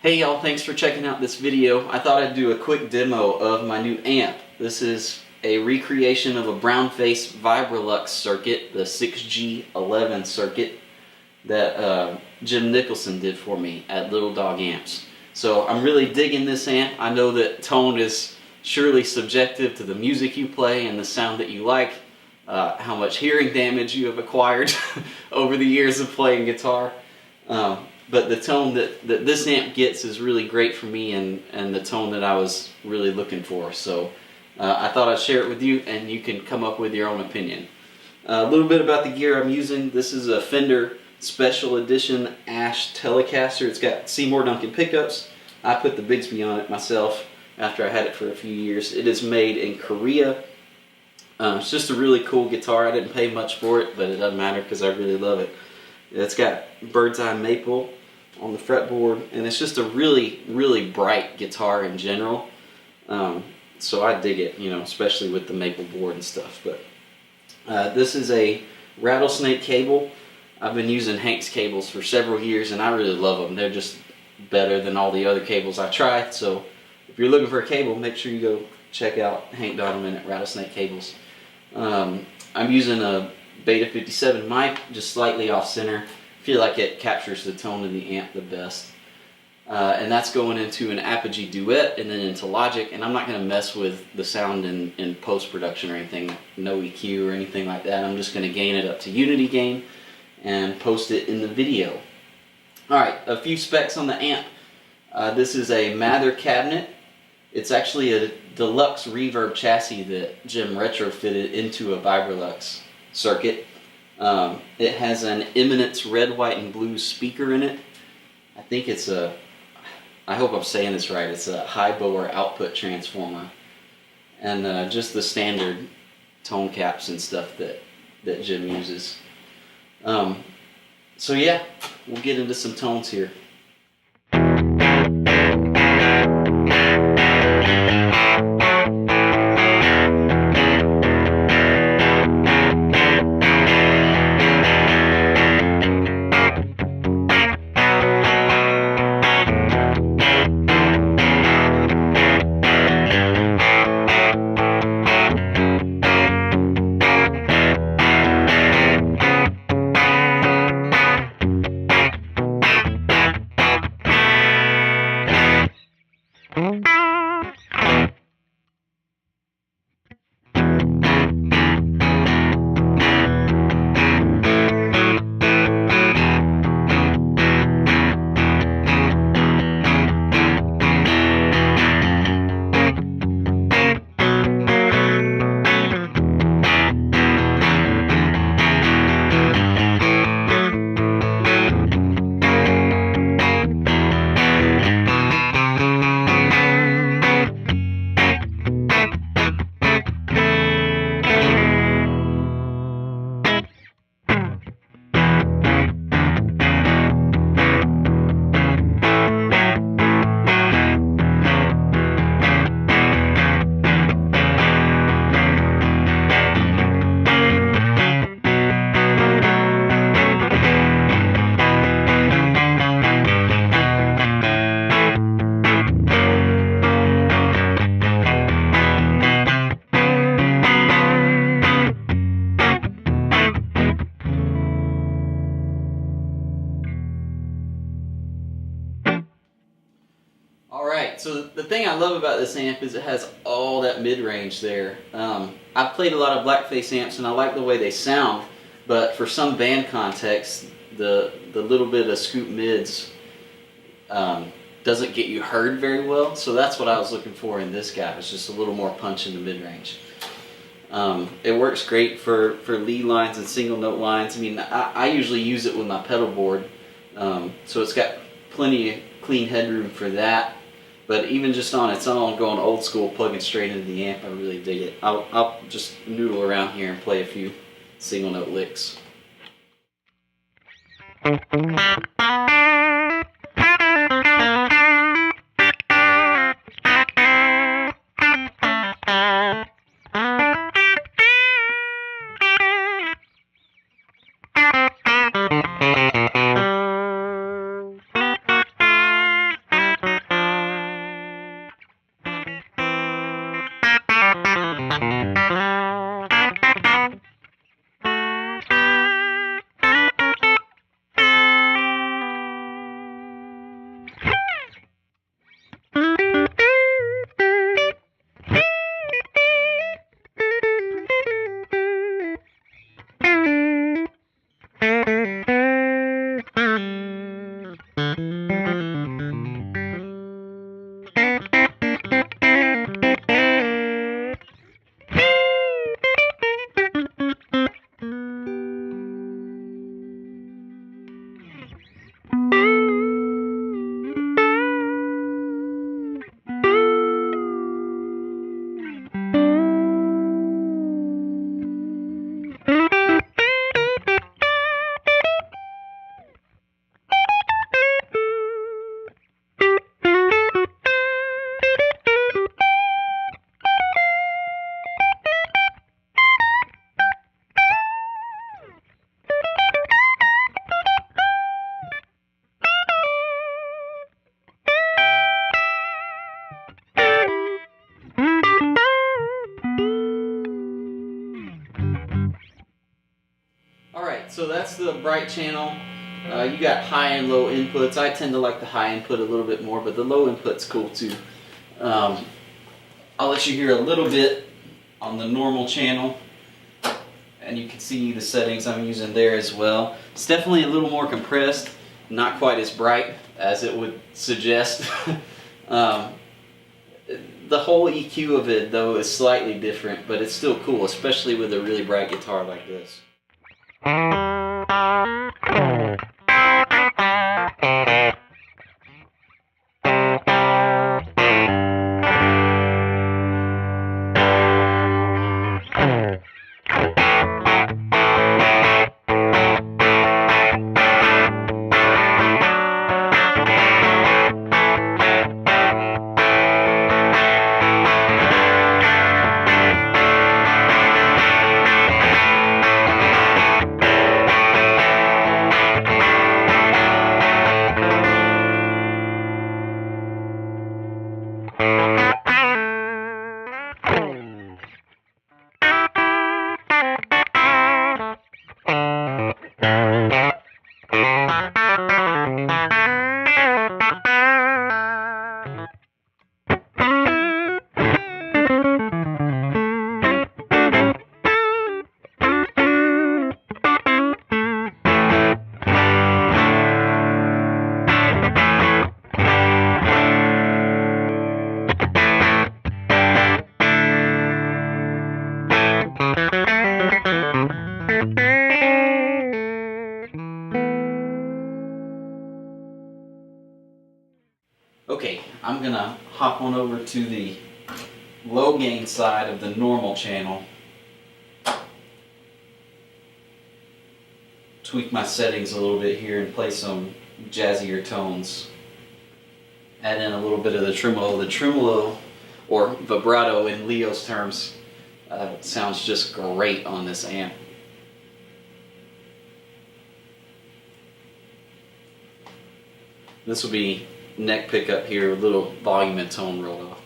Hey y'all, thanks for checking out this video. I thought I'd do a quick demo of my new amp. This is a recreation of a Brownface Vibrolux circuit, the 6G11 circuit that Jim Nicholson did for me at Little Dawg Amps. So I'm really digging this amp. I know that tone is surely subjective to the music you play and the sound that you like, how much hearing damage you have acquired over the years of playing guitar. But the tone that this amp gets is really great for me and the tone that I was really looking for. So I thought I'd share it with you and you can come up with your own opinion. A little bit about the gear I'm using. This is a Fender Special Edition Ash Telecaster. It's got Seymour Duncan pickups. I put the Bigsby on it myself after I had it for a few years. It is made in Korea. It's just a really cool guitar. I didn't pay much for it, but it doesn't matter because I really love it. It's got bird's eye maple on the fretboard, and it's just a really bright guitar in general. So I dig it, you know, especially with the maple board and stuff. But this is a rattlesnake cable. I've been using Hank's cables for several years, and I really love them. They're just better than all the other cables I tried. So if you're looking for a cable, make sure you go check out Hank Donovan at Rattlesnake Cables. I'm using a Beta 57 mic, just slightly off center. I feel like it captures the tone of the amp the best. And that's going into an Apogee Duet and then into Logic, and I'm not going to mess with the sound in post-production or anything, no EQ or anything like that. I'm just going to gain it up to Unity gain and post it in the video. Alright, a few specs on the amp. This is a Mather cabinet. It's actually a deluxe reverb chassis that Jim retrofitted into a Vibrolux circuit. It has an Eminence red, white, and blue speaker in it. I think it's a, I hope I'm saying this right, it's a high bower output transformer. And just the standard tone caps and stuff that Jim uses. So yeah, we'll get into some tones here. Alright, so the thing I love about this amp is it has all that mid-range there. I've played a lot of Blackface amps and I like the way they sound, but for some band context, the little bit of scoop mids doesn't get you heard very well, so that's what I was looking for in this guy. It's just a little more punch in the mid-range. It works great for lead lines and single note lines. I mean, I usually use it with my pedal board, so it's got plenty of clean headroom for that. But even just on its own, going old school, plugging straight into the amp, I really dig it. I'll just noodle around here and play a few single note licks. so that's the bright channel. You got high and low inputs. I tend to like the high input a little bit more, but the low input's cool too. I'll let you hear a little bit on the normal channel, and you can see the settings I'm using there as well. It's definitely a little more compressed, not quite as bright as it would suggest. The whole EQ of it though is slightly different, but it's still cool, especially with a really bright guitar like this. Okay, I'm gonna hop on over to the low gain side of the normal channel. Tweak my settings a little bit here and play some Jazzier Tones. Add in a little bit of the tremolo. The tremolo, or vibrato in Leo's terms, sounds just great on this amp. This will be neck pickup here with a little volume and tone rolled off.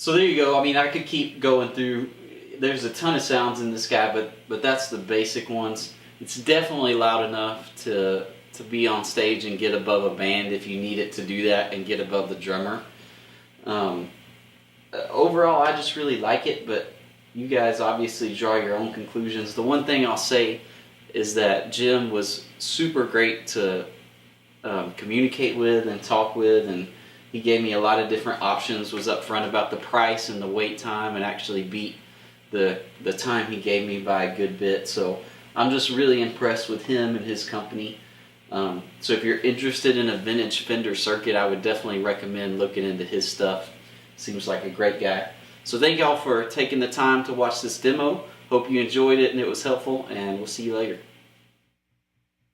So there you go. I mean, I could keep going through. There's a ton of sounds in this guy, but that's the basic ones. It's definitely loud enough to be on stage and get above a band if you need it to do that and get above the drummer. Overall, I just really like it, but you guys obviously draw your own conclusions. The one thing I'll say is that Jim was super great to communicate with and talk with, and he gave me a lot of different options, was upfront about the price and the wait time, and actually beat the time he gave me by a good bit. So I'm just really impressed with him and his company. So if you're interested in a vintage Fender circuit, I would definitely recommend looking into his stuff. Seems like a great guy. So thank y'all for taking the time to watch this demo. Hope you enjoyed it and it was helpful, and we'll see you later.